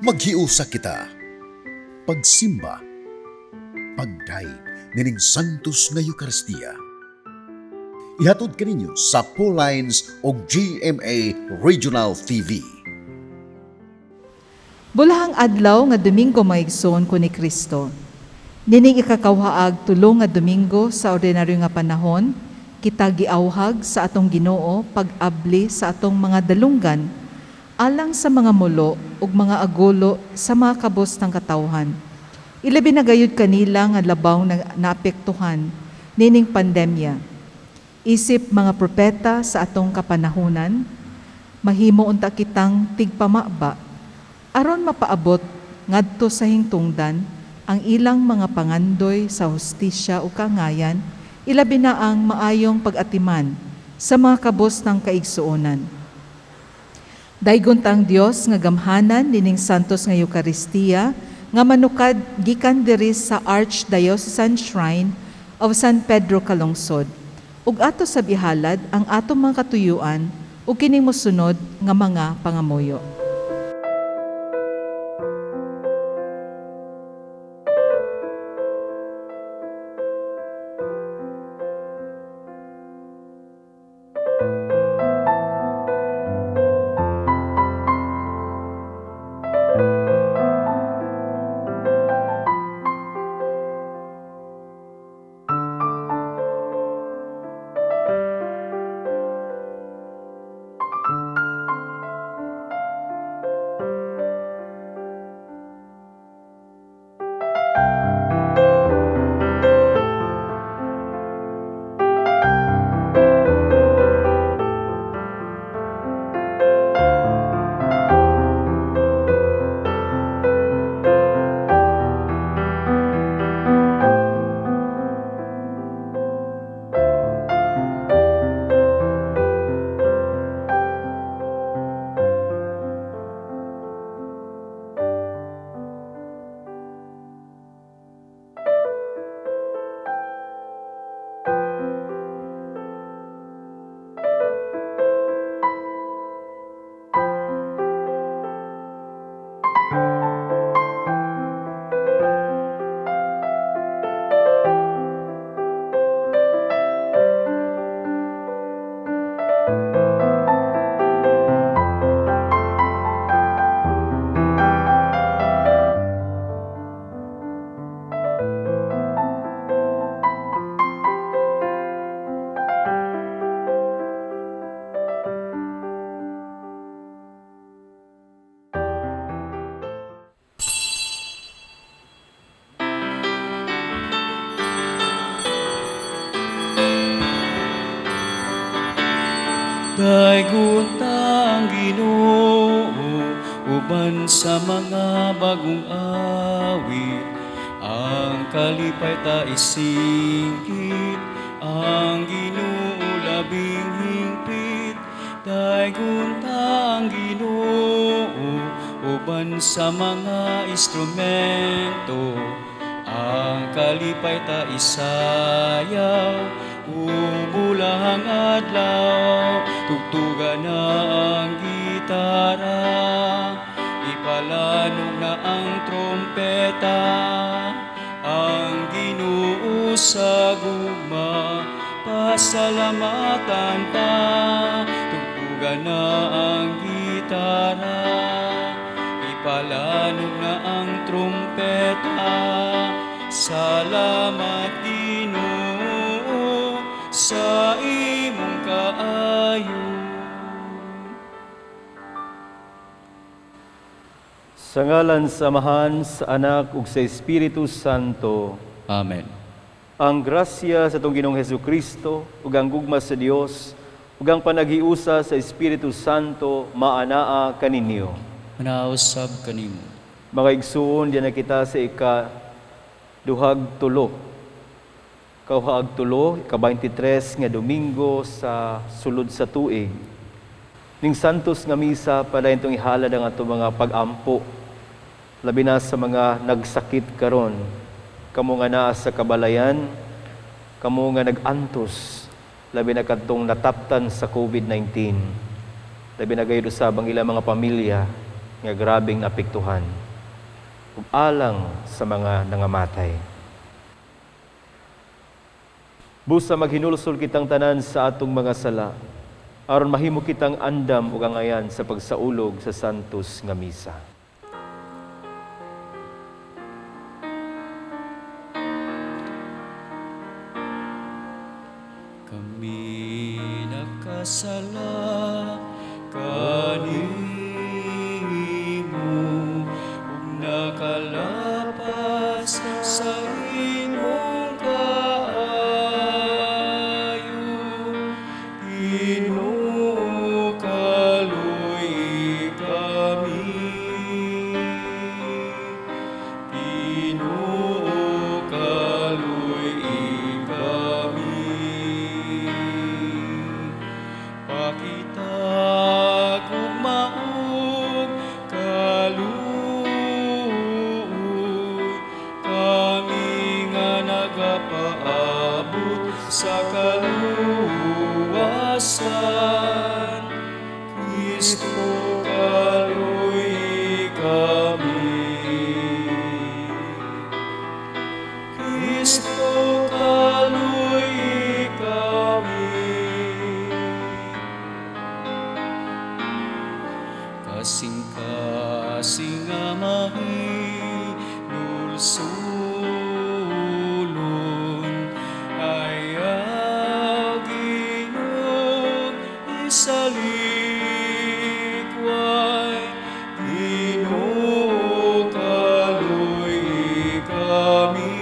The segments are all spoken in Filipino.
Maghiusa kita. Pagsimba, pagdaig nining santos nga Eucharistia. Ihatod kaninyo sa Paulines o GMA Regional TV. Bulahang adlaw nga Domingo maigsoon ko ni Kristo. Nining ikakawhaag tulo nga Domingo sa ordinaryo nga panahon, kita giawhag sa atong Ginoo pag-abli sa atong mga dalunggan alang sa mga mulo ug mga agulo sa mga kabos ng katawhan. Ilabi na gayud kanila nga labaw na naapektuhan nining pandemya. Isip mga propeta sa atong kapanahunan, mahimo unta kitang tigpamaba aron mapaabot ngadto sa hingtungdan ang ilang mga pangandoy sa hustisya o kangayan, ilabi na ang maayong pag-atiman sa mga kabos ng kaigsuonan. Daygon tang Dios nga gamhanan nining santos nga Eucharistia nga manukad gikan diri sa Archdiocesan Shrine of San Pedro Calungsod ug ato sa bihalad ang atong mga katuyuan ug kining mosunod nga mga pangamuyo. Daygon ang Ginoo uban sa mga bagong awit, ang kalipay ta isingkit, ang Ginoo labing hingpit. Daygon ang Ginoo uban sa mga instrumento, ang kalipay ta isayaw. Bulahang adlaw, tugtugan na ang gitara, ipalanog na ang trompeta, ang Ginoo sa gugma, pasalamatan ta. Tugtugan na ang gitara, ipalanog na ang trompeta, salamat Ginoo sa imong kaayo. Sa ngalan sa Amahan, sa Anak, ug sa Espiritu Santo. Amen. Ang grasya sa itong Ginoong Hesukristo, ug ang gugma sa Dios, ug ang panaghiusa sa Espiritu Santo, maanaa kaninyo. Manausab kanimo. Mga igsuon, diyan na kita sa ika-duhag tulo. Kauhaag tulo, ika-23 nga Domingo sa sulod sa TUIG. Ning santos nga misa, pala itong ihalad ang ato mga pag-ampo. Labi na sa mga nagsakit karon, kamo nga naa sa kabalayan, kamo nga nag-antos, labi na kadtong nataptan sa COVID-19. Labi na gayud usab ang ilang mga pamilya nga grabing apektuhan ug alang sa mga nangamatay. Busa maghinulsol kitang tanan sa atong mga sala, aron mahimo kitang andam ug angayan sa pagsaulog sa santos nga misa. Kami nakasala kanimo ug nakalapas sa imong kaayo. Ginoo, kaluy kami. Ginoo, kaluy kami. Pakitag ug maog kaluoy kami nga nagapaabot sa kaluwasan. Kristo, kaluy kami. Kristo, kaluy kami. Kasing-kasing nga mahilulsulon, ayaw Ginoo isalikway. Ginoo, kaluy kami.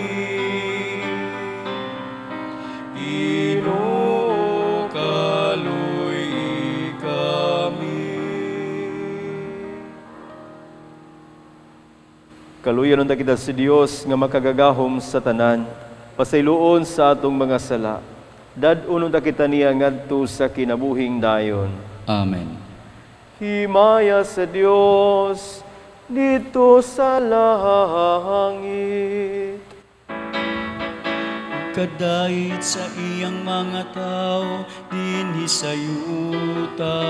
Ginoo, kaluy kami. Kaluyan unta kita sa Dios nga makagagahom sa tanan, pasayloon sa atong mga sala. Dad-on unta kita niya ngadto sa kinabuhing dayon. Amen. Himaya sa Dios dito sa langit. Kadait sa iyang mga tao dinhi sa yuta.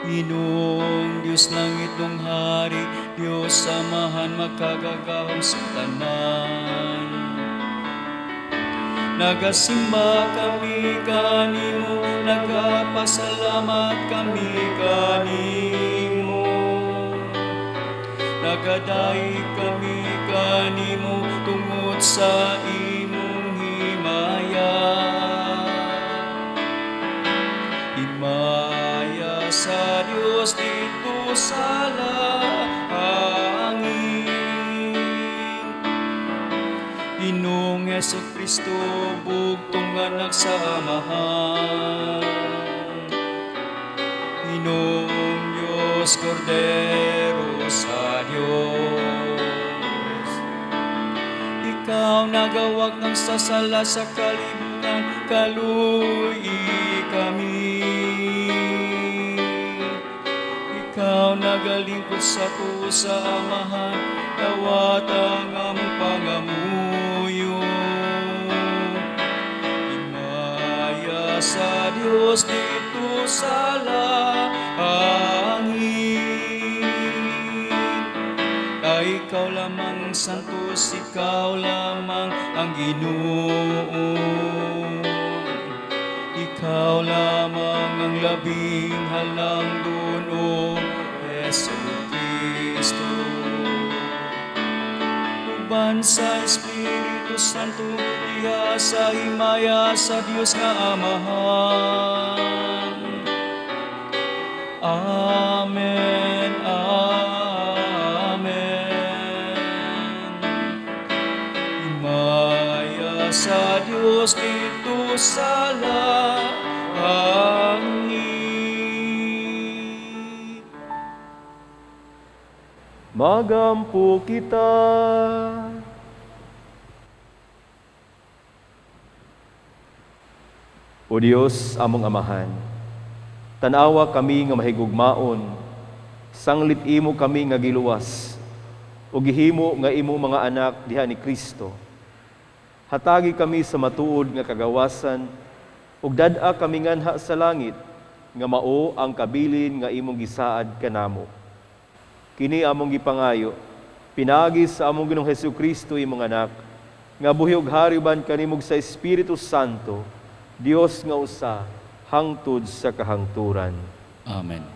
Ginoong Diyos langit ng hari, Diyos samahan makagagahom sa tanan. Nagasimba kami kanimo, nagapasalamat kami kanimo. Nagadai kami kanimo tungod sa imong himaya. Himaya sa Dios dito sa langit. Ginoong Jesucristo, bugtong nga nagsamahan. Ginoong Diyos, Kordero sa Diyos. Ikaw nagawag ng sasala sa kalibutan, kaluy kami. Ikaw nagalingkod sa tuo sa amahan, dawatang ang pangamuyo. Himaya sa Diyos dito sa langit. Ikaw lamang santos, ikaw lamang ang Ginoo. Ikaw lamang ang labing halangdon, o Jesucristo. Uban sa Espiritu Santo, diha sa himaya sa Dios nga Amahan. Amen, amen. Himaya sa Dios dito sa langit. Magampo kita. O Dios, among Amahan, tanawa kami nga mahigugmaon, sanglit imo kami nga giluwas, o gihimo nga imo mga anak diha ni Kristo. Hatagi kami sa matuod nga kagawasan, ug dad-a kami nganha sa langit, nga mao ang kabilin nga imong gisaad kanamo. Kini among gipangayo, pinagi sa among Ginoong Hesukristo imong anak, nga buhi ug hari uban kanimog sa Espiritu Santo, Dios nga usa, hangtod sa kahangturan. Amen.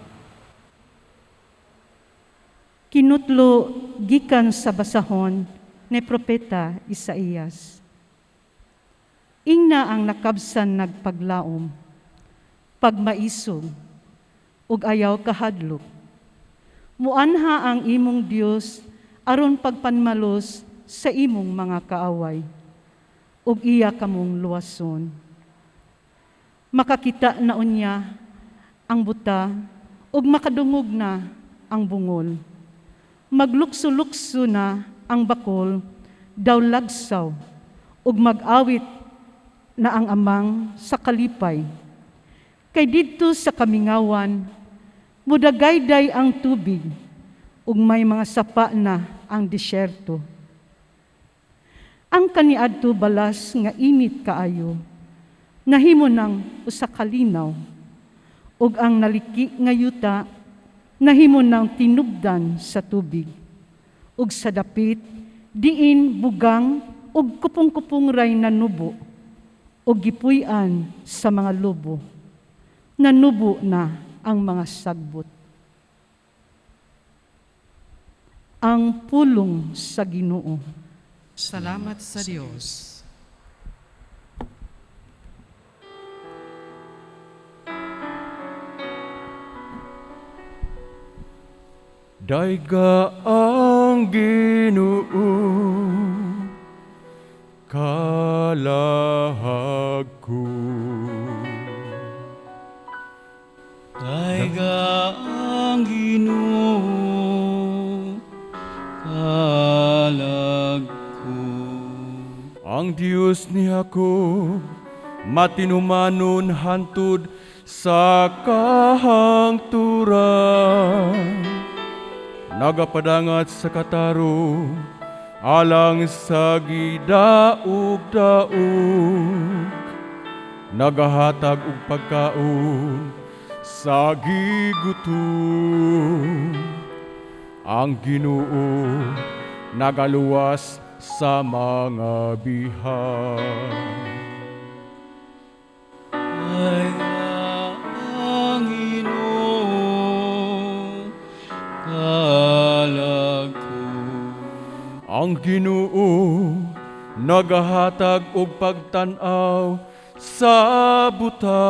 Kinutlo gikan sa basahon ni Propeta Isaías. Ingna ang nakabsan nagpaglaom, pagmaisog, ug ayaw kahadlok. Muanha ang imong Dios aron pagpanmalos sa imong mga kaaway, ug iya kamong luwason. Makakita na unya ang buta, ug makadungog na ang bungol. Maglukso-lukso na ang bakol, daw lagsaw, ug mag-awit na ang amang sa kalipay. Kay didto sa kamingawan, mudagayday ang tubig, ug may mga sapa na ang disyerto. Ang kaniadto balas nga init kaayo, nahimo ng usa ka linaw, ug ang naliki nga yuta, nahimo ng tinubdan sa tubig, ug sa dapit, diin bugang, ug kupong-kupong ray na nubo, ug gipuy-an sa mga lobo. Nanubo na ang mga sagbot. Ang pulong sa Ginoo. Salamat sa Diyos. Daiga ang Ginoo, kalahag ko. Daiga ang Ginoo, kalag ko. Ang Diyos ni Jacob, matinumanon hantud sa kahangturan. Nagapadangat sa katarong, alang sa gidaog-daog. Nagahatag og pagkaon sa gigutom. Ang Ginoo nagaluwas sa mga bihan. Daiga ang Ginoo, kalag ko. Ang Ginoo nagahatag og pagtan-aw sa buta.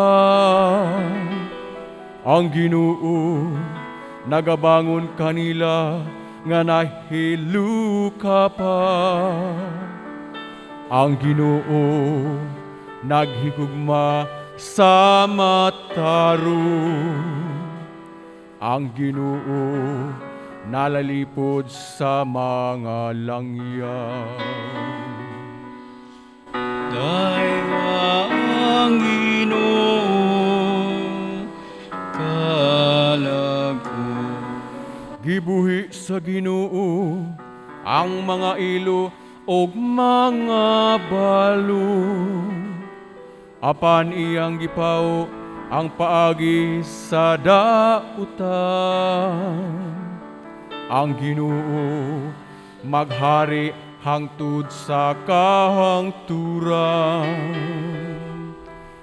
Ang Ginoo nagabangon kanila nga nahiluka pa. Ang Ginoo naghigugma sa matarong. Ang Ginoo nalalipod sa mga langyaw. Daiga ang Ginoo, kalag ko. Gibuhi sa Ginoo ang mga ilo ug mga balo. Apan iyang gipaw ang paagi sa dautan. Ang Ginoo maghari hangtod sa kahangturan.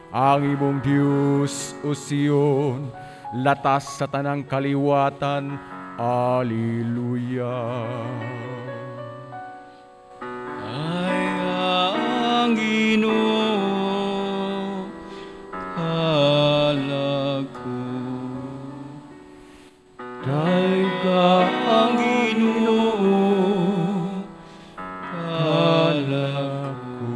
Ang imong Dios o Sion, latas sa tanang kaliwatan. Alleluia. Daiga ang Ginoo, kalag ko. Daiga Ang Ginoo, kalag ko.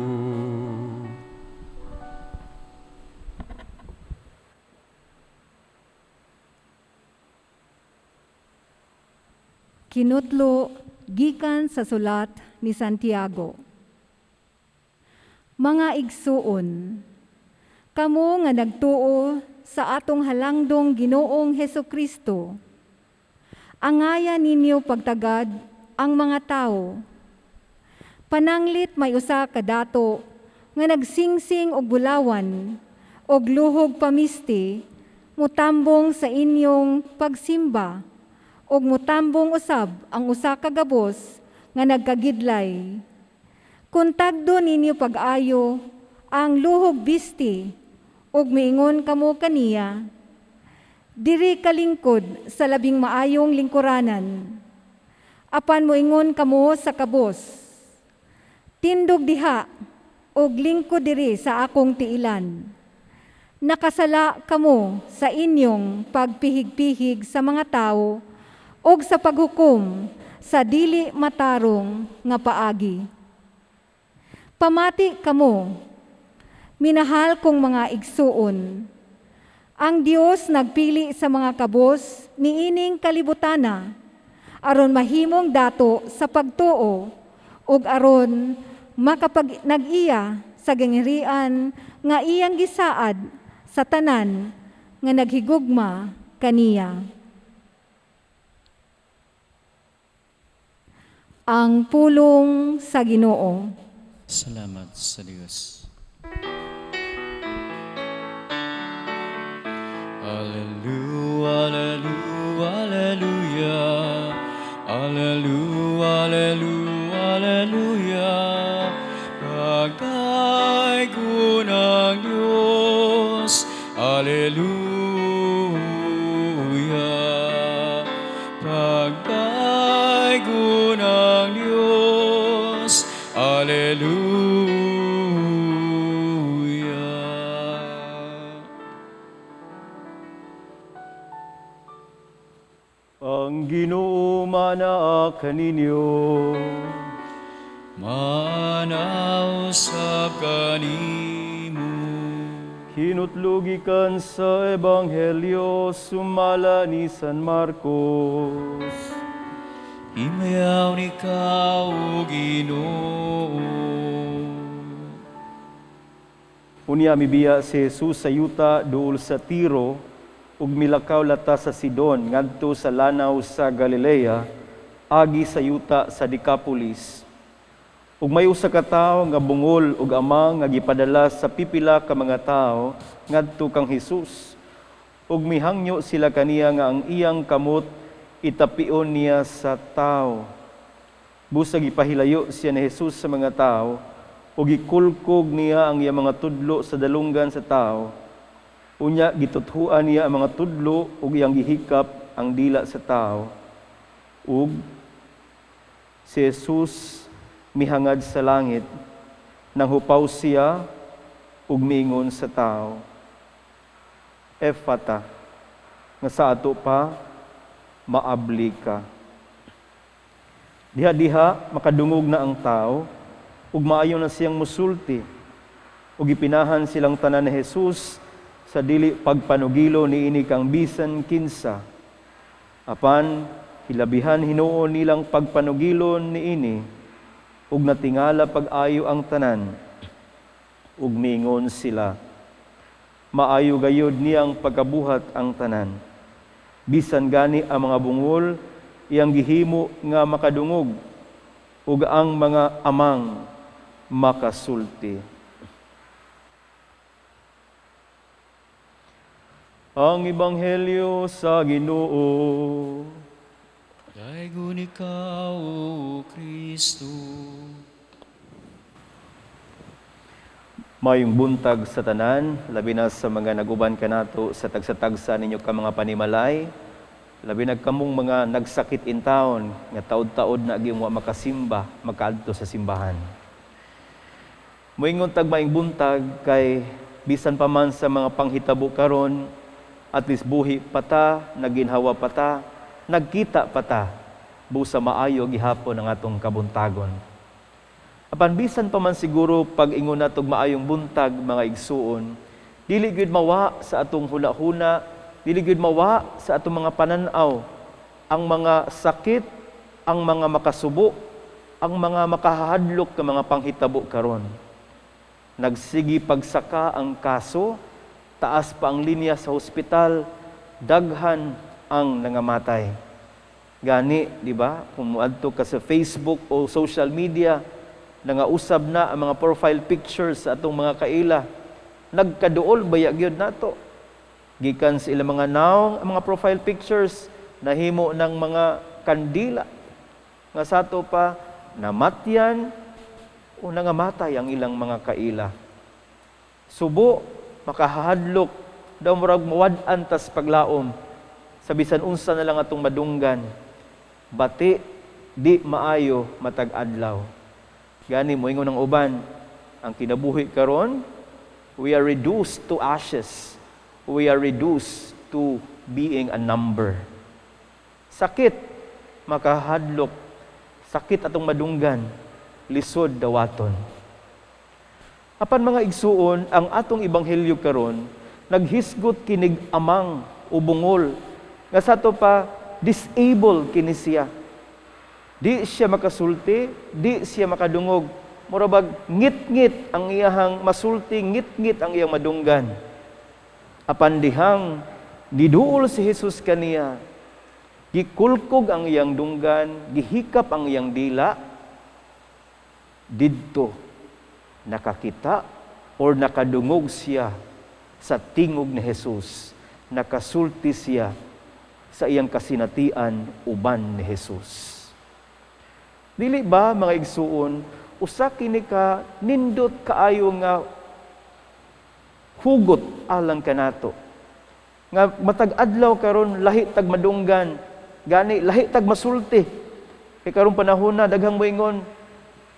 Kinutlo gikan sa sulat ni Santiago. Mga igsuon, kamo nga nagtuo sa atong halangdong Ginoong Hesukristo, angaya ninyo pagtagad ang mga tao. Pananglit may usa ka dato nga nagsingsing og bulawan og luhog pamisti mutambong sa inyong pagsimba, ug mutambong usab ang usa ka gabos nga nagkagidlay. Kuntagdo ninyo pag-ayo ang luhog bisti, ug miingon kamo kaniya, diri kalingkod sa labing maayong lingkuranan. Apan moingon kamo sa kabos, tindog diha, ug lingkod diri sa akong tiilan. Nakasala kamo sa inyong pagpihig-pihig sa mga tao ug sa paghukom sa dili matarong nga paagi. Pamati kamo, minahal kong mga igsuon. Ang Dios nagpili sa mga kabos niining kalibutana aron mahimong dato sa pagtuo ug aron makapag-nag-iya sa ganghirian nga iyang gisaad sa tanan nga naghigugma kaniya. Ang pulong sa Ginoo. Salamat sa Diyos. Alleluia, alleluia, alleluia, alleluia, alleluia. Pagdaigo ng Diyos, alleluia. Pagdaigo ng Diyos, alleluia. Ang Ginoo manaa kaninyo. Manausap kanimo. Hinutlugikan sa Ebanghelyo sumala ni San Marcos. Imayaw ni Ikaw, O Ginoo. Unya mibiya si Jesus sa yuta duol sa Tiro ug milakaw lata sa Sidon ngadto sa lanaw sa Galilea agi sa yuta sa Decapolis. Ug may usa ka tawo nga bungol ug amang nga gipadala sa pipila ka mga tawo ngadto kang Hesus. Ug mihangyo sila kaniya nga ang iyang kamot itapion niya sa tawo. Busag ipahilayo siya ni Hesus sa mga tawo ug gikulkog niya ang iyang mga tudlo sa dalunggan sa tawo. Unya gituthuan niya ang mga tudlo ug iyang gihikap ang dila sa tawo. Ug si Jesus mihangad sa langit, nang hupaw siya ug miingon sa tao, Ephata, nga sa ato pa, maabli ka. Diha-diha makadungog na ang tao, ug maayo na siyang musulti, ug ipinahan silang tanan ni Jesus sa dili pagpanugilo niini kang bisan kinsa. Apan hilabihan hinuon nilang pagpanugilon niini, ug natingala pag-ayo ang tanan, ug miingon sila, maayo gayud niyang pagkabuhat ang tanan. Bisan gani ang mga bungol, iyang gihimo nga makadungog, ug ang mga amang makasulti. Ang Ebanghelyo sa Ginoo. Daigon Ikaw, O Kristo. Mayong buntag sa tanan, labi na sa mga naguban kanato sa tagsatagsa ninyo ka mga panimalay, labi na kamong mga nagsakit in taon, nga taod-taod na aging makasimba, makaadto sa simbahan. Moingon tag maing buntag kay bisan pa man sa mga panghitabo karon, at least buhi pata, naginhawa pata, nagkita pata, busa maayo gihapon ang atong kabuntagon. Apan bisan pa man siguro pag ingon natog maayong buntag mga igsuon, dili gyud mawa sa atong huna-huna, dili gyud mawa sa atong mga pananaw ang mga sakit, ang mga makasubo, ang mga makahadlok ka mga panghitabo karon. Nagsigi pagsaka ang kaso, taas pa ang linya sa ospital, daghan ang nangamatay. Gani, di ba? Kung muadto ka sa Facebook o social media, nangausab na ang mga profile pictures sa atong mga kaila. Nagkaduol bayag gyud nato. Gikan sa ilang mga naong, mga profile pictures, nahimo ng mga kandila. Nga sato pa, namatyan o nangamatay ang ilang mga kaila. Subo, makahadlok, daw murag mawad-an tas paglaom. Sa bisan unsa na lang atong madunggan. Bati, di maayo matag adlaw. Gani mo ingon ng uban, ang kinabuhi karon, we are reduced to ashes. We are reduced to being a number. Sakit, makahadlok, sakit atong madunggan, lisod dawaton. Apan mga igsuon, ang atong ebanghelyo karon naghisgot kinig amang o bungol nga sato pa disabled kini siya. Di siya makasulti, di siya makadungog. Murabag ngit-ngit ang iyahang masulti, ngit-ngit ang iyang madunggan. Apan dihang diduol si Jesus kaniya, gikulkog ang iyang dunggan, gihikap ang iyang dila, didto nakakita or nakadungog siya sa tingog ni Jesus, nakasulti siya sa iyang kasinatian uban ni Jesus. Dili ba mga igsuon, usa kini ka nindot kaayo nga hugot alang kanato. Nga matag adlaw karon lahi tag madunggan, gani lahi tag masulti. Kay karon panahon na daghang moingon,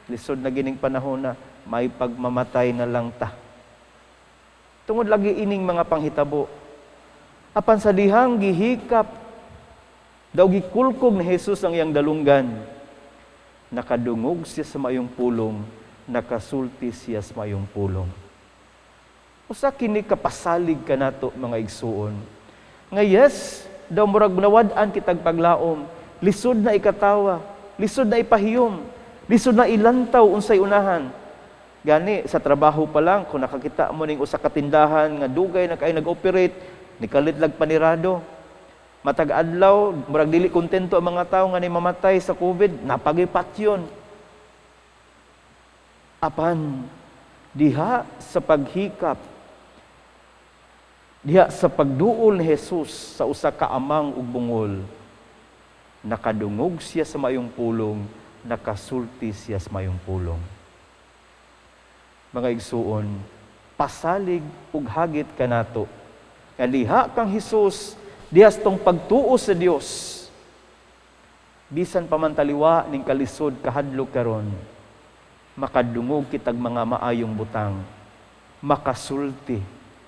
lisod na gining panahon na, may pagmamatay na lang ta. Tungod lagi ining mga panghitabo. Apan sa dihang gihikap, daw gikulkog ni Jesus ang iyang dalunggan, nakadungog siya sa mayong pulong, nakasulti siya sa mayong pulong. Usa kini kapasalig kanato mga igsuon. Nga yes, daw murag nawad-an kitag paglaom, lisod na ikatawa, lisod na ipahiyom, lisod na ilantaw unsay unahan. Gani sa trabaho pa lang kung nakakita mo ning usa ka tindahan nga dugay na kay nag-operate, nikalitlag panirado. Matag adlaw, murag dili kontento ang mga tawo nga ni mamatay sa COVID, napagipatyon. Apan diha sa paghikap, diha sa pagduol ni Jesus sa usa ka amang ug bungol, nakadungog siya sa mayong pulong, nakasulti siya sa mayong pulong. Mga igsuon, pasalig ug hagit kanato nga liha kang Jesus dihas tong pagtuo sa Dios. Bisan pamantaliwa ning kalisod kahadlok karon, makadungog kitag mga maayong butang, makasulti,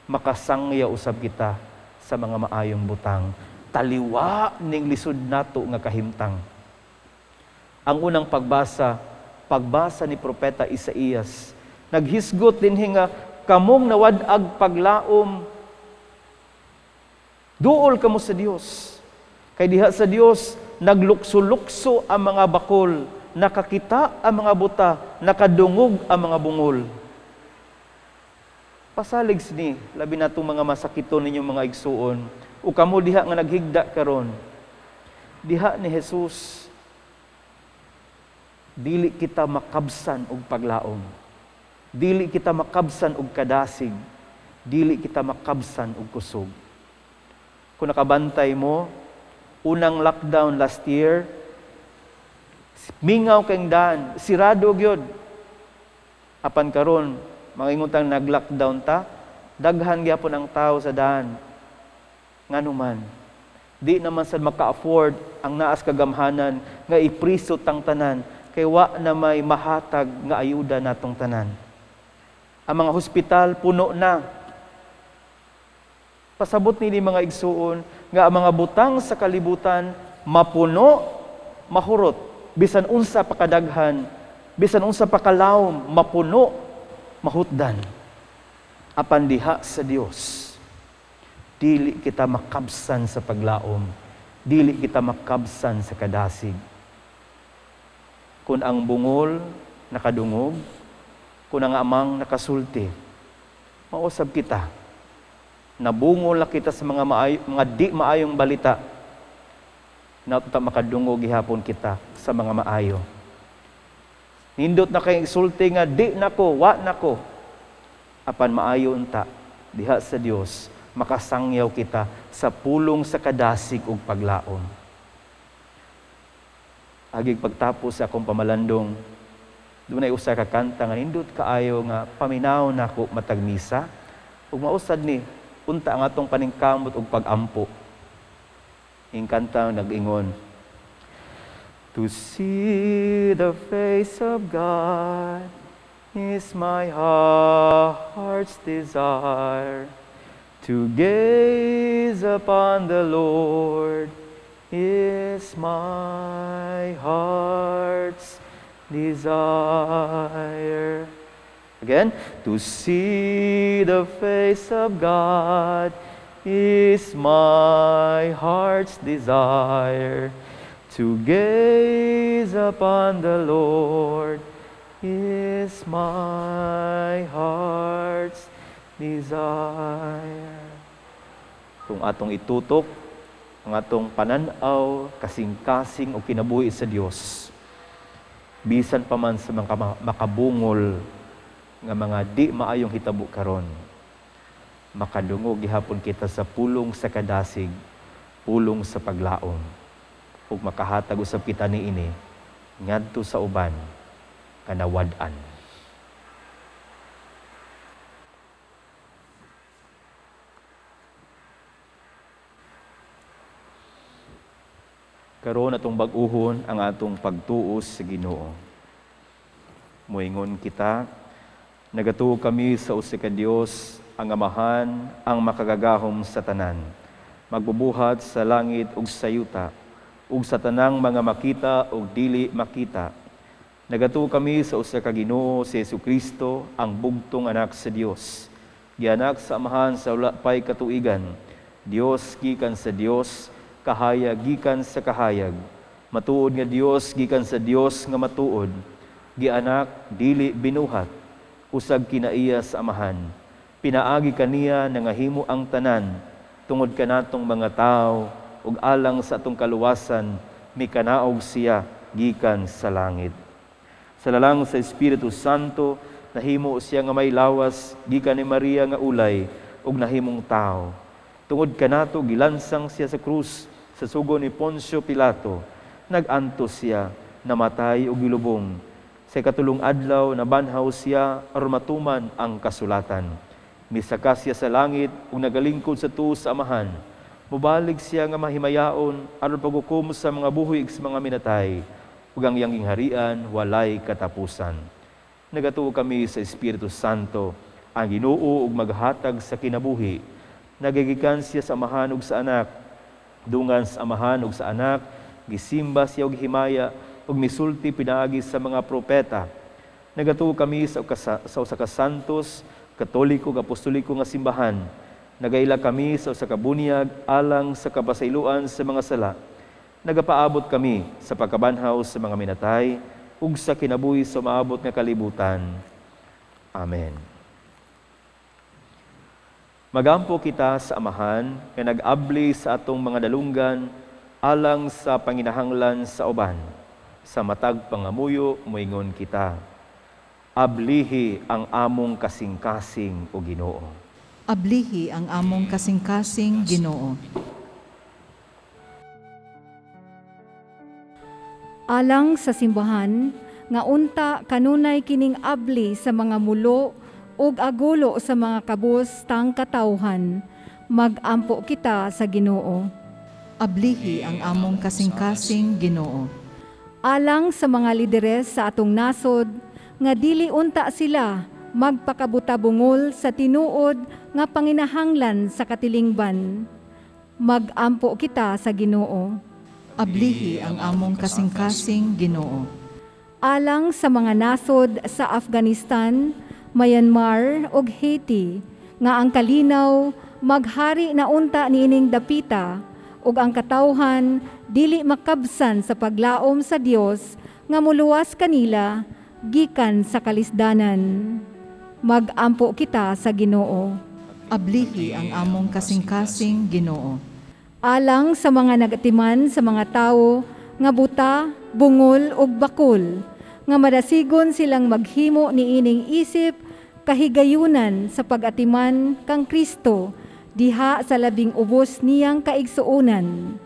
makasangya usab kita sa mga maayong butang. Taliwa ning lisod nato nga kahimtang. Ang unang pagbasa ni Propeta Isaías, naghisgot dinhi nga kamong nawad-ag paglaom, duol kamo sa Dios. Kay diha sa Dios naglukso-lukso ang mga bakol, nakakita ang mga buta, nakadungog ang mga bungol. Pasalig sini labi natong mga masakiton ninyong mga igsuon, o kamo diha nga naghigda karon. Diha ni Jesus, dili kita makabsan og paglaom. Dili kita makabsan og kadasig. Dili kita makabsan og kusog. Kung nakabantay mo, unang lockdown last year, mingaw kang daan, sirado gyud. Apan karon, mangingutang nag-lockdown ta, daghan gyapon ang tao sa daan. Nganuman, di naman sad maka-afford ang naas kagamhanan nga ipriso tang tanan, kay wa na may mahatag nga ayuda natong tanan. Ang mga hospital puno na. Pasabot nini mga igsuon nga ang mga butang sa kalibutan mapuno, mahurot, bisan unsa pa kadaghan, bisan unsa pa kalawom, mapuno, mahutdan. Apan diha sa Dios, dili kita makabsan sa paglaom, dili kita makabsan sa kadasig. Kung ang bungol nakadungog, kung ang amang nakasulti, mausab kita. Nabungol na kita sa mga di maayong balita, na makadungog gihapon kita sa mga maayo. Nindot na kayong isulti nga di nako, wa nako. Apan maayo unta diha sa Dios, makasangyaw kita sa pulong sa kadasig ug paglaom. Agig pagtapos sa akong pamalandong, doon ay usa ka kanta nga nindot kaayo nga paminaw nako matag misa, ug mausad ni unta ang atong paningkamot ug pagampo. Ing kanta nag-ingon, to see the face of God is my heart's desire. To gaze upon the Lord is my heart's desire. Again, to see the face of God is my heart's desire. To gaze upon the Lord is my heart's desire. Kung atong itutok ang atong pananaw, kasing-kasing o kinabuhi sa Dios, bisan pa man sa mga makabungol nga mga di maayong hitabo karon, makadungog gihapon kita sa pulong sa kadasig, pulong sa paglaom, ug makahatag usab kita niini ngadto sa uban kanawad-an. Karon atong bag-uhon ang atong pagtuos sa Ginoo. Moingon kita, nagatuo kami sa usa ka Dios, ang Amahan, ang makagagahom sa tanan, magbubuhat sa langit ug sa yuta, ug sa tanang mga makita ug dili makita. Nagatuo kami sa usa ka Ginoo si Jesucristo, ang bugtong anak sa Dios, gianak sa Amahan sa wala pay katuigan, Dios gikan sa Dios, kahayag gikan sa kahayag, matuod nga Dios gikan sa Dios nga matuod, gianak dili binuhat, usag kinaiya sa Amahan, pinaagi kaniya nangahimo ang tanan, tungod kanatong mga tao, ug alang sa atong kaluwasan, mikanaog siya gikan sa langit. Sa lalang sa Espiritu Santo, nahimo siya nga may lawas, gikan ni Maria nga ulay, ug nahimong tao. Tungod kanato, gilansang siya sa krus, sa sugo ni Poncio Pilato, nag-antos siya, namatay ug gilubong. Sa katulong adlaw, nabanhaw siya, aron matuman ang kasulatan. Misaka siya sa langit, ug nagalingkod sa tuo sa Amahan. Mubalig siya nga mahimayaon, aron paghukom sa mga buhig sa mga minatay, ug ang iyang harian walay katapusan. Nagatuo kami sa Espiritu Santo, ang Ginoo ug maghatag sa kinabuhi. Nagigikan siya sa Amahan ug sa Anak, dungan sa Amahan ug sa Anak, gisimba siya og himaya, ug misulti pinaagi sa mga propeta. Nagatuo kami sa usa ka santos, katoliko ug apostoliko nga simbahan. Nagaila kami sa usa ka bunyag alang sa kabasayloan sa mga sala. Nagapaabot kami sa pagkabanhaw sa mga minatay ug sa kinabuhi sa maabot nga kalibutan. Amen. Magampo kita sa Amahan nga nag-abli sa atong mga dalunggan alang sa panginahanglan sa uban. Sa matag pangamuyo, moingon kita, ablihi ang among kasing-kasing o Ginoo. Ablihi ang among kasing-kasing Ginoo. Alang sa simbahan, nga unta kanunay kining abli sa mga mulo ug agulo sa mga kabus tang katawhan, magampo kita sa Ginoo. Ablihi ang among kasing-kasing Ginoo. Alang sa mga lideres sa atong nasod, nga dili unta sila magpakabutabungol sa tinuod nga panginahanglan sa katilingban, magampo kita sa Ginoo. Ablihi ang among kasing-kasing Ginoo. Alang sa mga nasod sa Afghanistan, Myanmar ug Haiti, nga ang kalinaw maghari na unta niining dapita, ug ang katawhan dili makabsan sa paglaom sa Dios nga muluwas kanila gikan sa kalisdanan. Magampo kita sa Ginoo. Ablihi ang among kasing-kasing Ginoo. Alang sa mga nagatiman sa mga tao nga buta, bungol ug bakol, nga madasigon silang maghimo niining isip kahigayunan sa pag-atiman kang Kristo diha sa labing ubos niyang kaigsuunan.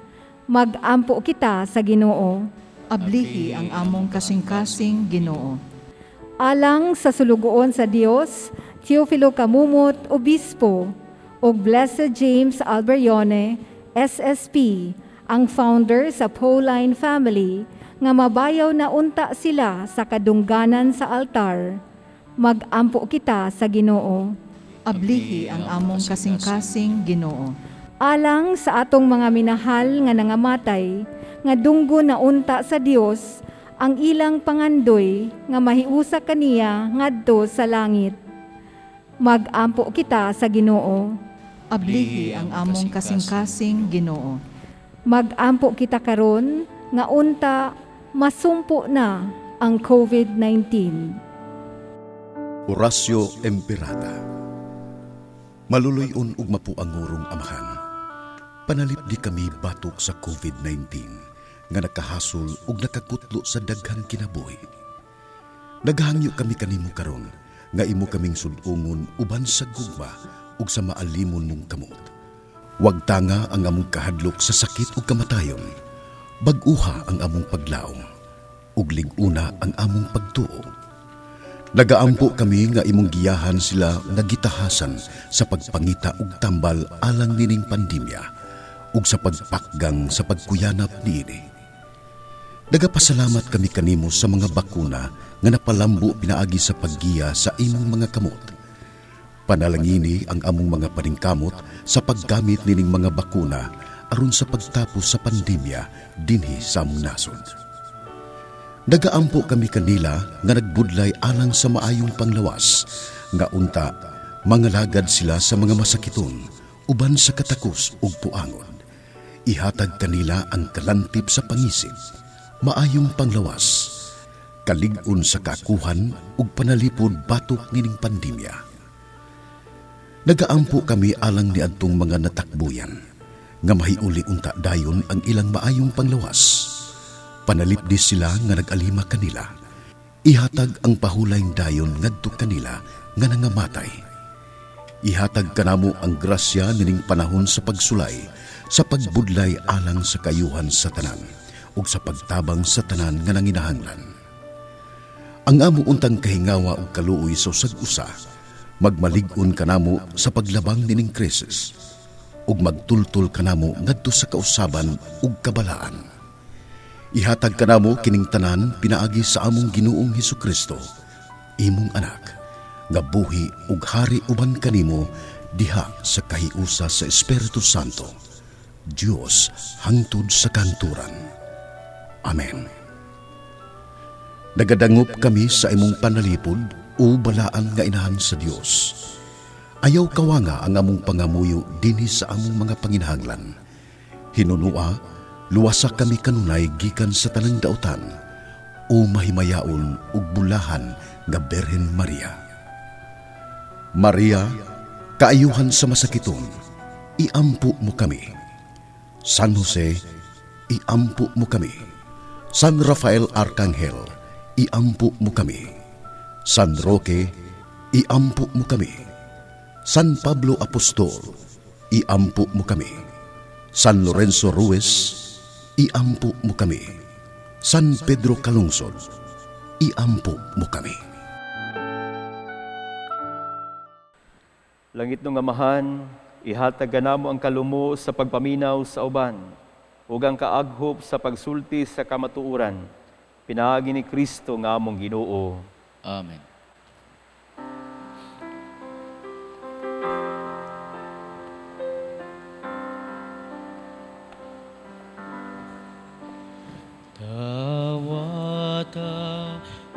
Mag-ampo kita sa Ginoo. Ablihi ang among kasing-kasing Ginoo. Alang sa sulugoon sa Dios, Teofilo Camumot, Obispo, ug Blessed James Alberione, SSP, ang founder sa Pauline family, nga mabayaw na unta sila sa kadungganan sa altar. Mag-ampo kita sa Ginoo. Ablihi ang among kasing-kasing Ginoo. Alang sa atong mga minahal nga nangamatay, nga dunggo na unta sa Dios, ang ilang pangandoy nga mahiusa kaniya ngadto sa langit. Mag-ampo kita sa Ginoo. Ablihi ang among kasing-kasing Ginoo. Mag-ampo kita karon nga unta masumpo na ang COVID-19. Orasyo Emperata. Maluluyon ug mapuangurong amahan. Panalip di kami batok sa COVID-19 nga nakahasol ug nakakutlo sa daghang kinabuhi. Naghangyo kami kanimo karon nga imo kaming sud-ungon uban sa gugma ug sa maalimon mong kamot. Wag tanga ang among kahadlok sa sakit ug kamatayon. Bag-uha ang among paglaom ug lig-una ang among pagtuo. Nagaampo kami nga imong giyahan sila nga gitahasan sa pagpangita ug tambal alang nining pandemya ug sa pagpakgang sa pagkuyanap niini. Nagapasalamat kami kanimo sa mga bakuna nga napalambo pinaagi sa paggiya sa imong mga kamot. Panalangini ang among mga paningkamot sa paggamit nining mga bakuna aron sa pagtapos sa pandemya dinhi sa among nasod. Nagaampo kami kanila nga nagbudlay alang sa maayong panglawas, nga unta, mangalagad sila sa mga masakiton, uban sa katakos ug puangon. Ihatag kanila ang kalantip sa pangisip, maayong panglawas, kalig-on sa kakuhan ug panalipod batok nining pandemya. Nagaampo kami alang ni adtong mga natakbuyan, nga mahiuli unta dayon ang ilang maayong panglawas. Panalipdi sila nga nag-alima kanila. Ihatag ang pahulayng dayon ngadto kanila nga nangamatay. Ihatag kanamo ang grasya nining panahon sa pagsulay, sa pagbudlay alang sa kayuhan sa tanan, ug sa pagtabang sa tanan nga nanginahanglan. Ang amo untang kahingawa ug kaluoy sa usag-usa, magmalig-on kanamo sa paglabang nining krisis, ug magtultol kanamo ngadto sa kausaban ug kabalaan. Ihatag kanamo kining tanan pinaagi sa among Ginoong Hesukristo, imong anak, nga buhi ug hari uban kanimo diha sa kahiusa sa Espiritu Santo, Dios hangtod sa kanturan. Amen. Nagadangop kami sa imong panalipod o balaan nga inahan sa Dios. Ayaw kawanga ang among pangamuyo dinhi sa among mga panginahanglan. Hinunua, luwasa kami kanunay gikan sa tanang dautan, o mahimayaon ug bulahan nga Berhen Maria. Maria, kaayuhan sa masakiton, iampo mo kami. San Jose, iampo mo kami. San Rafael Arcangel, iampo mo kami. San Roque, iampo mo kami. San Pablo Apostol, iampo mo kami. San Lorenzo Ruiz, iampo mo kami. San Pedro Calungsod, iampo mo kami. Langit ng Amahan, ihatag kanamo ang kalumo sa pagpaminaw sa uban, ug ang kaaghop sa pagsulti sa kamatuoran, pinaagi ni Kristo nga among Ginoo. Amen. Tawata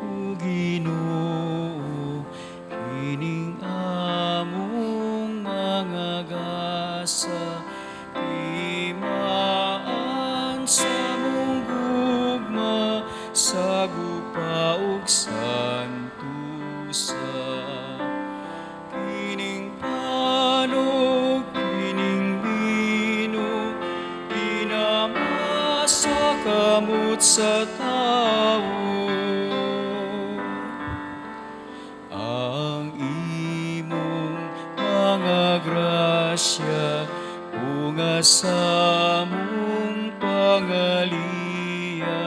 o Ginoo, kining among mga gasa, imaan sa mong gugma, sagupa ug santusa. Kining panog, kining binog, pinamasa kamot sa tao. Ang imong mga grasya, sa mong pangaliya,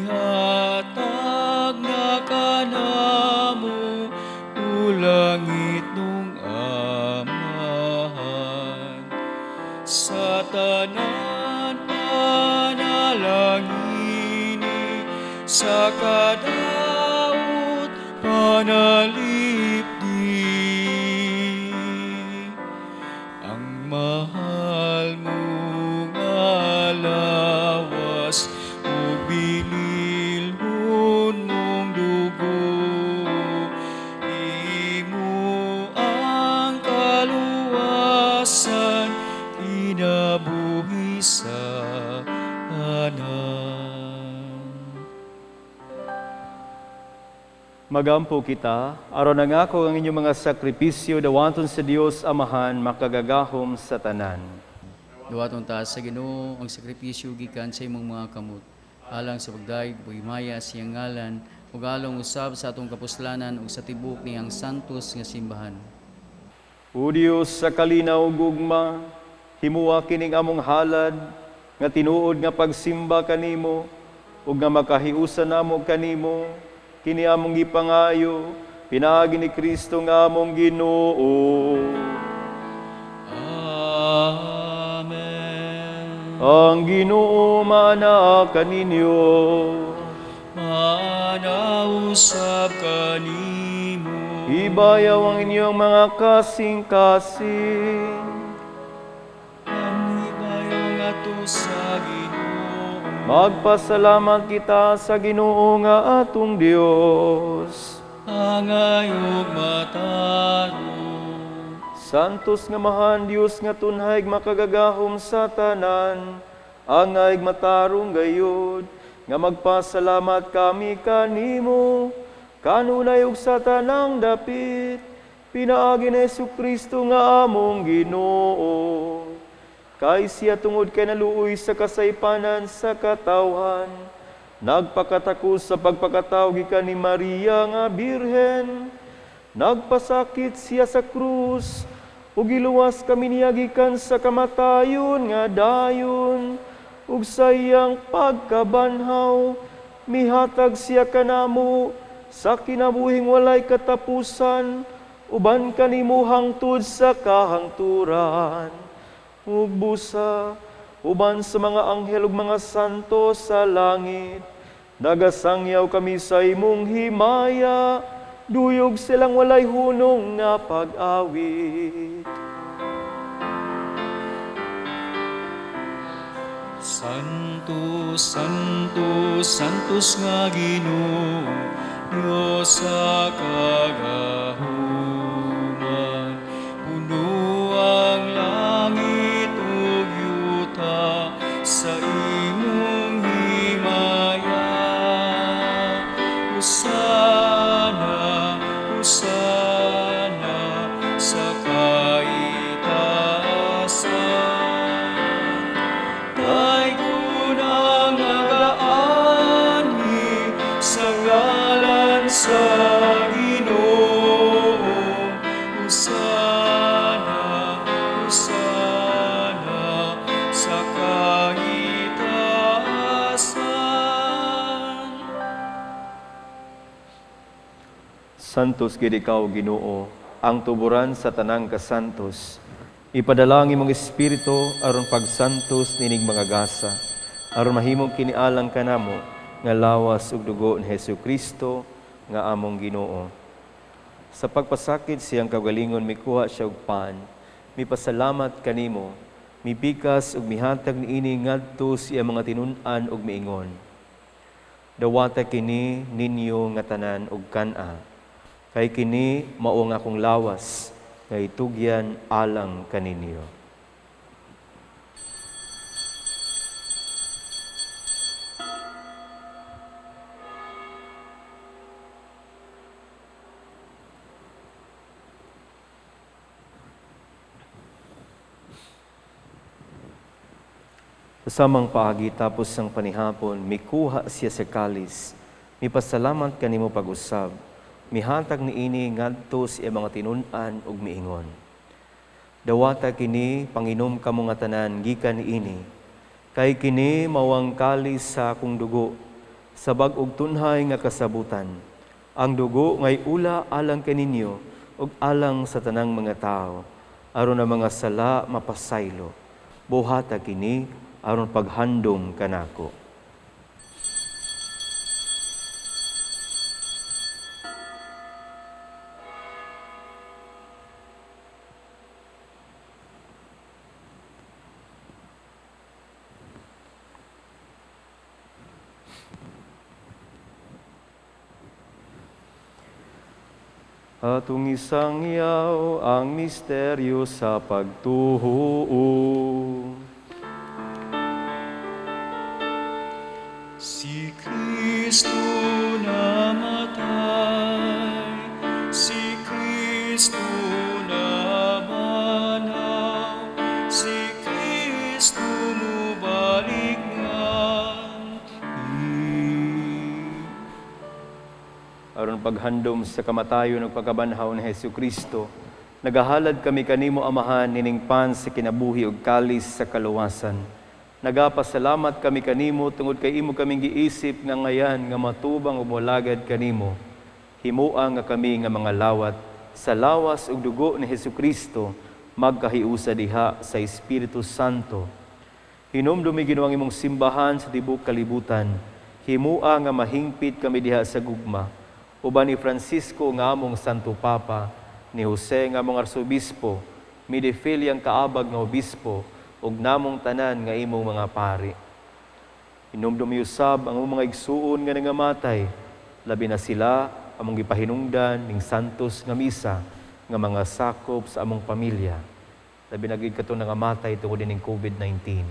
ihatag na kanamo ulangit nung amahan. Sa tanan panalangini, sa kadaot panalipdi, ang mahal mong alawas o binilhon mong dugo, imo ang kaluwasan, kinabuhi sa tanan. Magampo kita, aron nangako ang inyong mga sakripisyo dawaton sa Dios Amahan makagagahom sa tanan. Dawaton ta sa Ginoo ang sakripisyo gikan sa imong mga kamot, alang sa pagdaig buhimaya sa iyang ngalan, ug along usab sa atong kapuslanan ug sa tibok niyang santos nga simbahan. O Dios sa kalinaw ug gugma, himuwa kining among halad nga tinuod nga pagsimba kanimo ug nga makahiusa namo kanimo, kini among gipangayo, pinaagi ni Kristo nga among Ginoo. Amen. Ang Ginoo manaa kaninyo. Manausap kanimo. Ibayaw ang inyong mga kasing-kasing. Ang ibayaw nga to sa Ginoo. Magpasalamat kita sa Ginoo nga atong Dios. Angayog matarong. Santos nga mahan Dios nga tunhay makagagahom sa tanan, angay matarong gayud, nga magpasalamat kami kanimo, kanunay ug sa tanang dapit, pinaagi ni Jesucristo nga among Ginoo. Kay siya tungod kay naluoy sa kasaypanan sa katawhan, nagpakatakos sa pagpakataw gikan ni Maria nga Birhen, nagpasakit siya sa krus, ug giluwas kami niya gikan sa kamatayon nga dayon, ug sa iyang pagkabanhaw, mihatag siya kanamo sa kinabuhing walay katapusan, uban kanimo hangtod sa kahangturan. Ug busa, uban sa mga anghel ug mga santo sa langit, nagasangyaw kami sa imong himaya, duyog silang walay hunong nga pag-awit. Santo, Santo, Santos nga Ginoo, Dios sa kagahuman, puno ang langit ug yuta sa imong himaya. Hosana, Hosana sa kaitaasan. Daygon ang nagaani sa ngalan sa Ginoo. Hosana, Hosana sa kaitaasan. Santos gid ikaw, Ginoo, ang tuburan sa tanang kasantos. Ipadalangin mong Espiritu aron pagsantos nining mga gasa, aron mahimong kinialang kanamo nga lawas ug dugo ni Jesucristo nga among Ginoo. Sa pagpasakit siyang kagalingon mikuha siya og paan, mipasalamat kanimo, mipikas ug mihatag niini ngadto siya mga tinun-an ug miingon. Dawata kini ninyo nga tanan ug kan-a, kay kini mao nga akong lawas nga itugyan alang kaninyo. Kasamang paagi tapos sang panihapon, mikuha siya sa kalis, mipasalamat kanimo pag-usab, mihatag niini ngadto sa mga tinun-an ug miingon. Dawata kini panginom kamo nga tanan gikan ini. Kay kini mawang kalis sa akong dugo, sa bag-og tunhay nga kasabutan. Ang dugo ngay ula alang kaninyo ug alang sa tanang mga tao. Aron ang mga sala mapasaylo. Buhata kini aron paghandom kanako. Atong isangyaw ang misteryo sa pagtuo. Si Kristo namatay, si Kristo nabanaw, si Kristo mubalik Aron paghandom sa kamatayon ug pagkabanhaw ni Hesukristo, nagahalad kami kanimo Amahan nining pan sa kinabuhi ug kalis sa kaluwasan. Nagapasalamat kami kanimo tungod kay imo kaming giisip nga ngayan nga matubang ug molagad kanimo. Himua nga kami nga mga lawat sa lawas ug dugo ni Hesukristo magkahiusa diha sa Espiritu Santo. Hinumdumi Ginoo ang imong simbahan sa tibuok kalibutan. Himua nga mahingpit kami diha sa gugma. Uban ni Francisco nga among Santo Papa, ni Jose nga among Arsobispo, Midifili ang kaabag nga obispo, ug namong tanan nga imong mga pari. Hinumdumi usab ang mga igsuon nga nangamatay, labi na sila among gipahinungdan ning santos nga misa nga mga sakop sa among pamilya. Labi na gid kato nangamatay tungod ning COVID-19.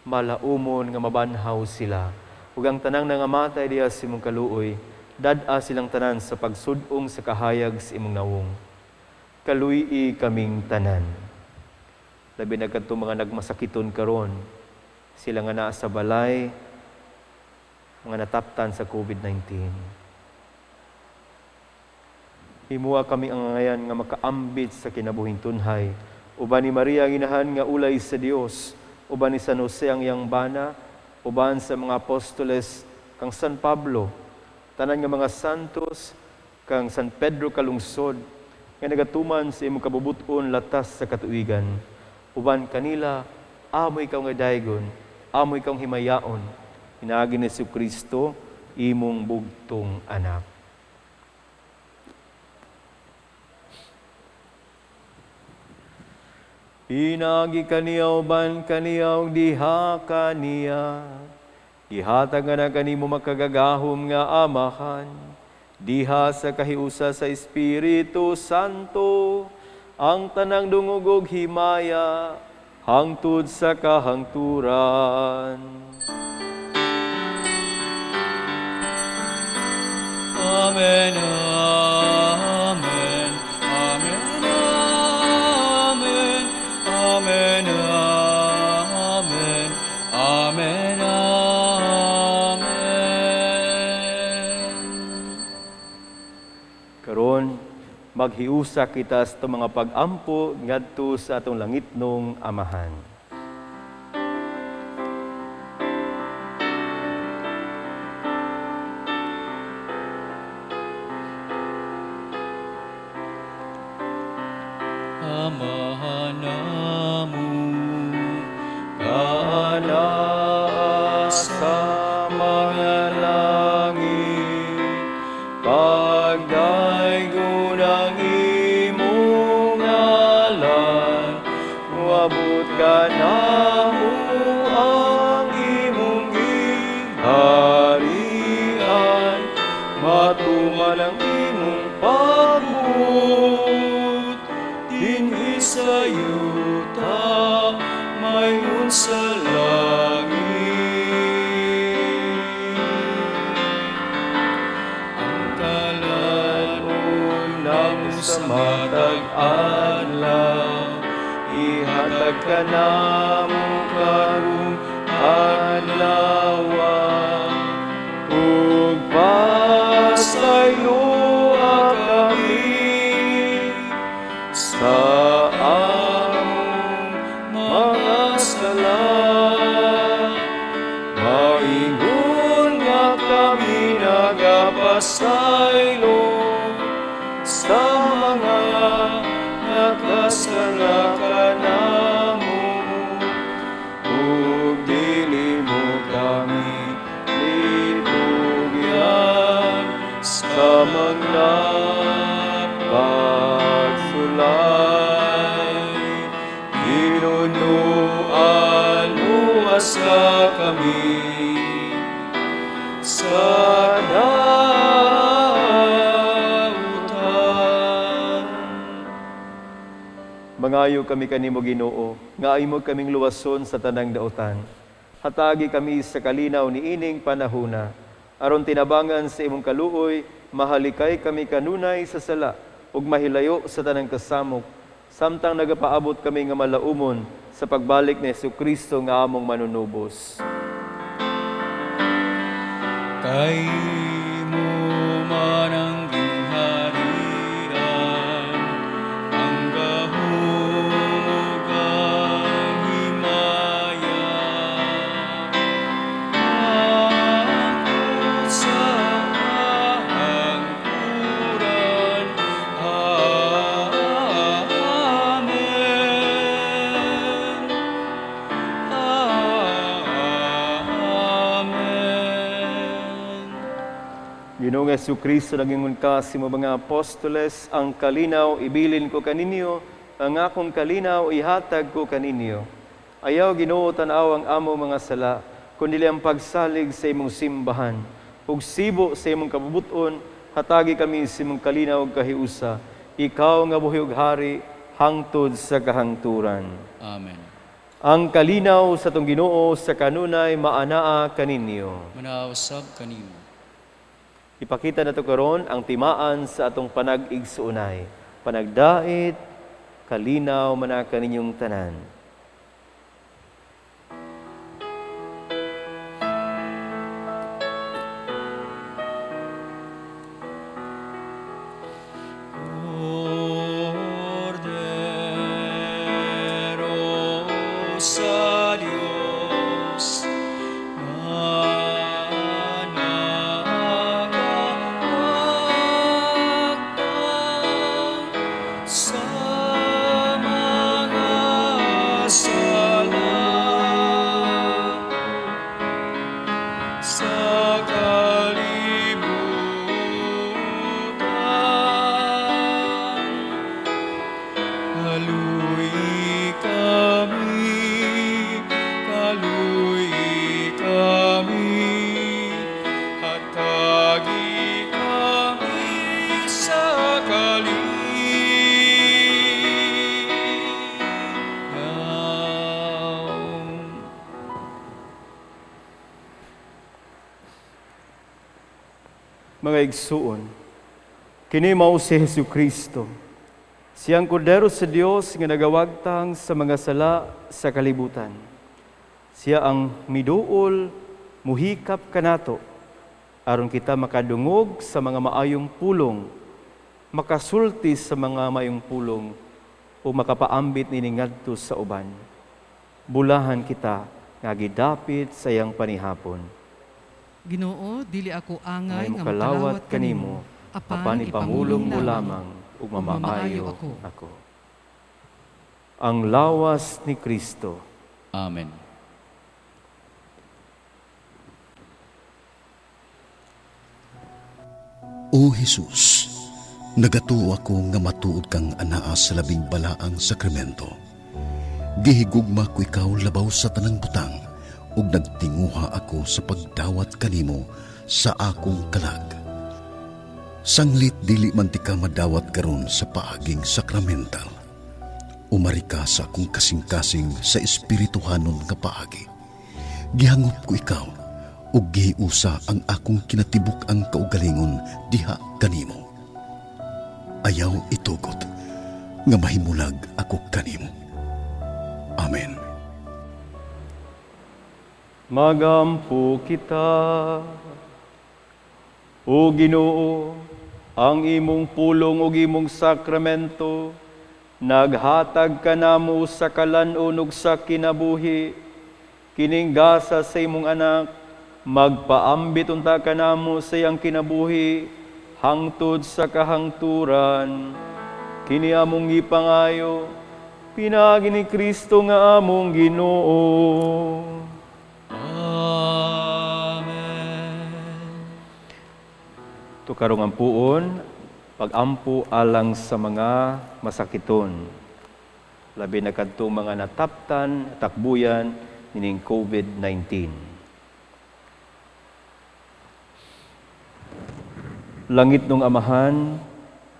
Malaumon nga mabanhaw sila, ug ang tanang nangamatay diha sa imong kaluoy, dad-a silang tanan sa pagsudong sa kahayag sa imong nawong. Kaluyi kaming tanan. Labi na kadto mga nagmasakiton karon, sila nga naa sa balay, mga nataptan sa COVID-19. Himua kami ang ngayan nga makaambit sa kinabuhing tunhay. Uban ni Maria ang inahan nga ulay sa Dios, uban ni San Jose ang iyang bana, uban sa mga apostoles kang San Pablo, tanan nga mga santos, kang San Pedro kalungsod, nga nagatuman sa imong kabubuton latas sa katuigan. Uban kanila, amoy ikaw nga daygon, amoy ikaw himayaon, hinagi ni Jesucristo, imong bugtong anak. Hinagi kaniyaw ban kaniyaw diha kaniya, ihatag nga na kanimo makagagahom nga Amahan, diha sa kahiusa sa Espiritu Santo, ang tanang dungog himaya, hangtod sa kahangturan. Amen, amen, amen, amen, amen, amen, amen, amen. Karon, maghiusa kita sa mga pag-ampo ngadto sa atong langitnong Amahan. Amahan namon, kaanaa sa mga langit, pagdaygon ang imong ngalan, uabot ka namo ang imong giharian, matuman ang imong pagbuot, dinhi sa yuta, mayon sa langit. Ang kalaloy namo sa matag adlaw, ihatag ka namo karong adlaw, ug pasaylo kami sa pasaylo sa mga nakasala ka namo, ug dili mo kami libugyan sa mga pagsulay. Inunuan luwas ka kami sa dautan. Mangayo kami kanimo Ginoo, nga imo kaming luwason sa tanang dautan. Hatagi kami sa kalinaw ni ining panahuna. Aron tinabangan sa imong kaluoy, mahalikay kami kanunay sa sala, ug mahilayo sa tanang kasamok, samtang nagapaabot kami nga malaumon sa pagbalik ni Jesucristo nga among manunubos. Kay mo man ang gingharian, ang gahumog ang himaya, angkot sa hangturan. Amen. Ginoong Jesucristo, nagingon ka sa mga apostoles, ang kalinaw ibilin ko kaninyo, ang akong kalinaw ihatag ko kaninyo. Ayaw Ginoo tanaw ang amo mga sala, kundi ang pagsalig sa imong simbahan. Ug sibo sa imong kabubuton, hatagi kami sa imong kalinaw ug kahiusa. Ikaw nga buhi ug hari, hangtod sa kahangturan. Amen. Ang kalinaw sa tong Ginoo sa kanunay maanaa kaninyo. Manausab kanimo. Ipakita na to karon ang timaan sa atong panag-igsuunay. Panagdait, kalinaw man kaninyong tanan. Cordero sa Diyos, sa mga sala, sa kalibutan. Kaluy kami, hatagi kami sa Mga igsuon, kini mao si Jesucristo, siyang kordero sa Dios nga nagawagtang sa mga sala sa kalibutan. Siya ang miduol, muhikap kanato, aron kita makadungog sa mga maayong pulong, makasulti sa mga maayong pulong, o makapaambit ni ngadto sa uban. Bulahan kita nga gidapit sa iyang panihapon. Ginoo, dili ako angay Ngay nga makalawat kanimo, apan ipamulong mo lamang ug mamaayo ako. Ang lawas ni Kristo. Amen. O Jesus, nagatuo ako nga matuod kang anaa sa labing balaang sakramento. Gihigugma ko ikaw labaw sa tanang butang, ug nagtinguha ako sa pagdawat kanimo sa akong kalag. Sanglit dili man ti ka madawat karon sa paaging sakramental. Umari ka sa akong kasing-kasing sa espirituhanon nga paagi. Gihangop ko ikaw, ug gihiusa ang akong kinatibuk ang kaugalingon diha kanimo. Ayaw itugot, nga mahimulag ako kanimo. Amen. Magampo kita, O Ginoo, ang imong pulong ug imong sakramento, naghatag ka namo sa kalan-on ug sa kinabuhi, kining gasa sa imong anak, Magpaambit unta kanamo sa iyang kinabuhi hangtod sa kahangturan. Kini among gipangayo, pinaagi ni Kristo nga among Ginoo. Tukarong ampuon, pag-ampo alang sa mga masakiton. Labi na kadtong mga nataptan, takbuyan, nining COVID-19. Langit nung Amahan,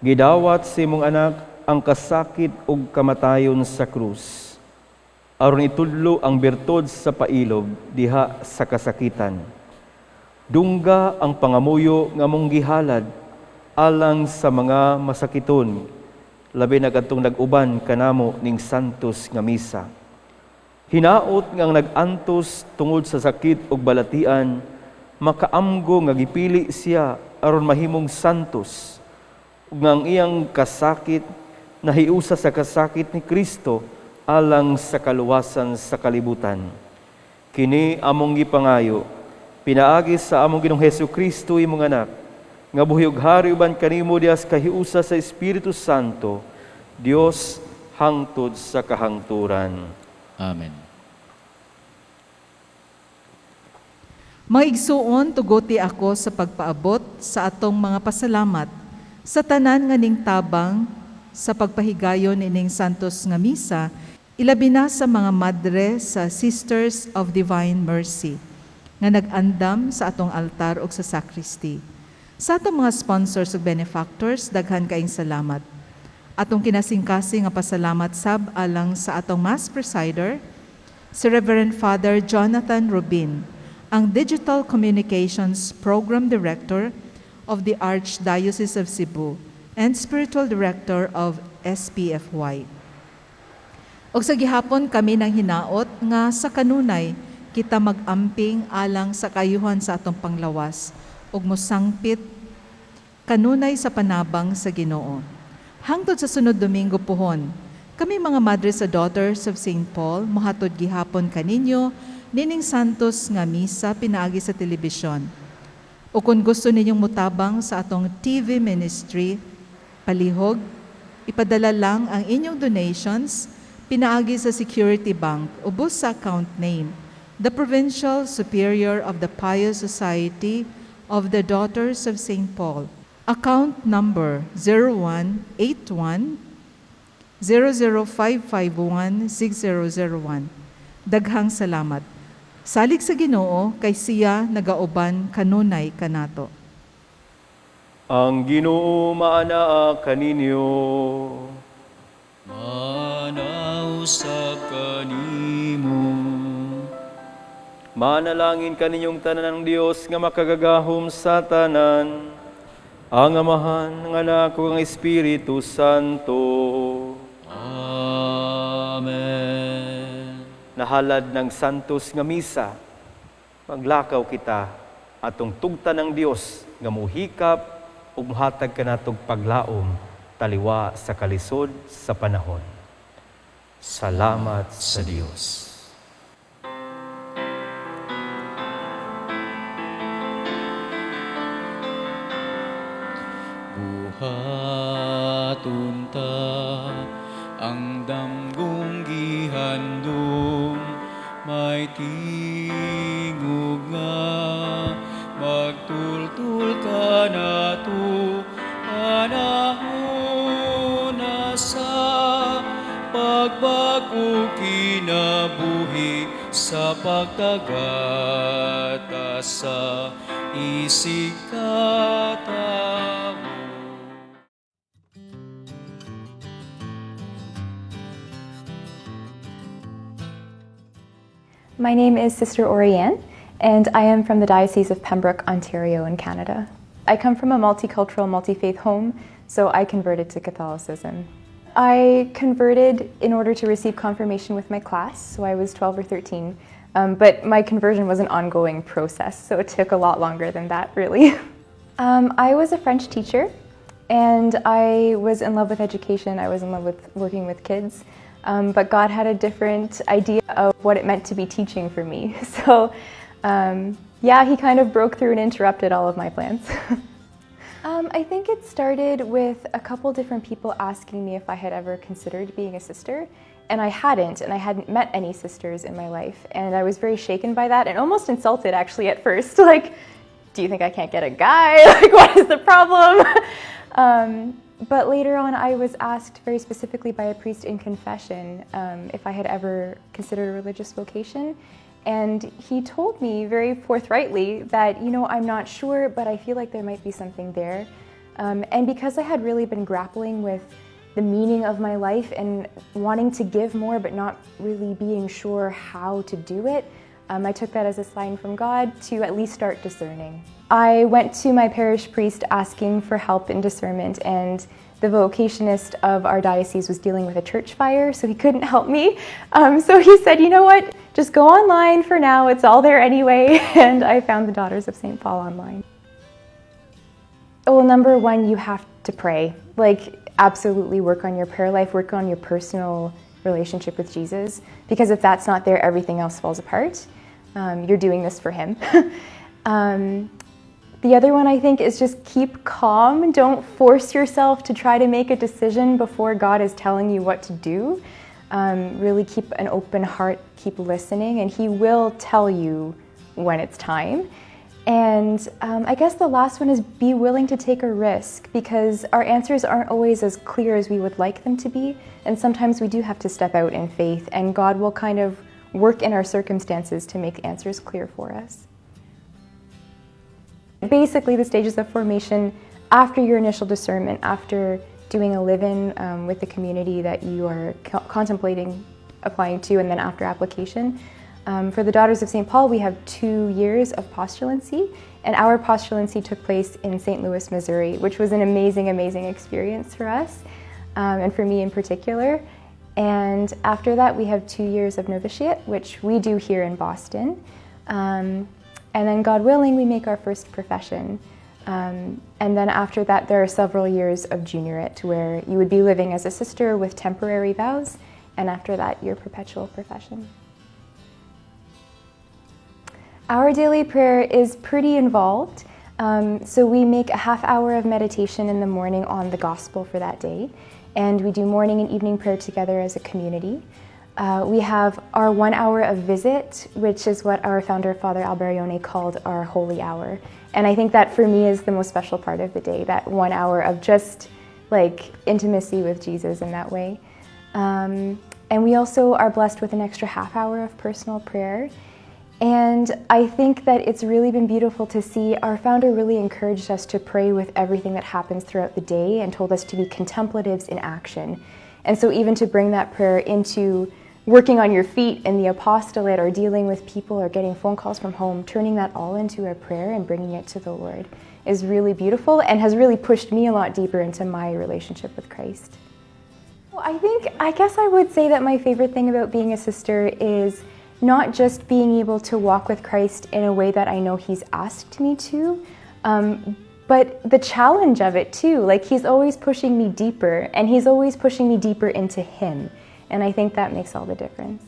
gidawat si mong anak ang kasakit ug kamatayon sa krus. Aron itudlo ang bertod sa pailog diha sa kasakitan. Dungga ang pangamuyo nga mong gihalad alang sa mga masakiton, labi na kadtong nag-uban kanamo ning santos nga misa. Hinaot nga nag-antos tungod sa sakit ug balatian, makaamgo nga gipili siya aron mahimong santos, ug nga ang iyang kasakit nahiusa sa kasakit ni Kristo alang sa kaluwasan sa kalibutan. Kini among gipangayo, pinaagi sa among Ginoong Hesukristo imong anak, nga buhi ug hari uban kanimo dias kahiusa sa Espiritu Santo, Dios hangtod sa kahangturan. Amen. Maigsuon tugoti ako sa pagpaabot sa atong mga pasalamat sa tanan nga ning tabang sa pagpahigayon ining santos nga misa, ilabi na sa mga madre sa Sisters of Divine Mercy nga nag-andam sa atong altar o sa sacristy. Sa atong mga sponsors ug benefactors, daghan kaayong salamat. Atong kinasingkasing nga pasalamat sab alang sa atong Mass Presider, si Reverend Father Jonathan Rubin, ang Digital Communications Program Director of the Archdiocese of Cebu and Spiritual Director of SPFY. Og sa gihapon kami nang hinaot nga sa kanunay kita mag-amping alang sa kayuhan sa atong panglawas ug mosangpit kanunay sa panabang sa Ginoo. Hangtod sa sunod Domingo puhon, kami mga Madre sa Daughters of St. Paul mohatod gihapon kaninyo nining santos nga misa pinaagi sa telebisyon. O kung gusto ninyong mutabang sa atong TV ministry, palihog, ipadala lang ang inyong donations pinaagi sa Security Bank ubos sa account name, the Provincial Superior of the Pious Society of the Daughters of St. Paul, account number 0181-00551-6001. Daghang salamat. Salig sa Ginoo kay siya nagauban kanunay kanato. Ang Ginoo maanaa kaninyo. Manaw sa kanimo. Manalangin kaninyong tanan ng Dios nga makagagahom sa tanan, ang Amahan, ng Anak ug ang Espiritu Santo. Amen. Nahalad ng santos nga misa, maglakaw kita atong tugtan ng Dios nga muhikap ug muhatag kanatog paglaom taliwa sa kalisod sa panahon. Salamat sa Dios. Buhatunta ang damgong gihandom, may tingog nga magtultul ka na to, panahon na sa pagbago kinabuhi sa pagtagata sa isig katamo. My name is Sister Orianne, and I am from the Diocese of Pembroke, Ontario in Canada. I come from a multicultural, multi-faith home, so I converted to Catholicism. I converted in order to receive confirmation with my class, so I was 12 or 13, but my conversion was an ongoing process, so it took a lot longer than that, really. I was a French teacher, and I was in love with education. I was in love with working with kids. But God had a different idea of what it meant to be teaching for me. So Yeah, he kind of broke through and interrupted all of my plans. I think it started with a couple different people asking me if I had ever considered being a sister, and I hadn't met any sisters in my life, and I was very shaken by that and almost insulted actually at first, like, do you think I can't get a guy? Like, what is the problem? But later on I was asked very specifically by a priest in confession if I had ever considered a religious vocation. And he told me very forthrightly that, I'm not sure, but I feel like there might be something there. And because I had really been grappling with the meaning of my life and wanting to give more, but not really being sure how to do it, I took that as a sign from God to at least start discerning. I went to my parish priest asking for help in discernment, and the vocationist of our diocese was dealing with a church fire, so he couldn't help me. So he said, you know what, just go online for now, it's all there anyway, and I found the Daughters of St. Paul online. Well, number one, you have to pray. Absolutely work on your prayer life, work on your personal relationship with Jesus, because if that's not there, everything else falls apart. You're doing this for him. The other one, I think, is just keep calm. Don't force yourself to try to make a decision before God is telling you what to do. Really keep an open heart, keep listening, and he will tell you when it's time. And I guess the last one is be willing to take a risk, because our answers aren't always as clear as we would like them to be, and sometimes we do have to step out in faith, and God will kind of work in our circumstances to make answers clear for us. Basically, the stages of formation after your initial discernment, after doing a live-in with the community that you are contemplating applying to, and then after application. For the Daughters of St. Paul, we have 2 years of postulancy, and our postulancy took place in St. Louis, Missouri, which was an amazing, amazing experience for us, and for me in particular. And after that, we have 2 years of novitiate, which we do here in Boston. And then, God willing, we make our first profession. And then after that, there are several years of juniorate, where you would be living as a sister with temporary vows, and after that, your perpetual profession. Our daily prayer is pretty involved. So we make a half hour of meditation in the morning on the gospel for that day, and we do morning and evening prayer together as a community. We have our 1 hour of visit, which is what our founder, Father Alberione, called our holy hour. And I think that for me is the most special part of the day, that 1 hour of just intimacy with Jesus in that way. And we also are blessed with an extra half hour of personal prayer. And I think that it's really been beautiful to see our founder really encouraged us to pray with everything that happens throughout the day, and told us to be contemplatives in action. And so even to bring that prayer into working on your feet in the apostolate, or dealing with people, or getting phone calls from home, turning that all into a prayer and bringing it to the Lord is really beautiful, and has really pushed me a lot deeper into my relationship with Christ. Well, I guess I would say that my favorite thing about being a sister is not just being able to walk with Christ in a way that I know he's asked me to, but the challenge of it too. He's always pushing me deeper, and he's always pushing me deeper into him. And I think that makes all the difference.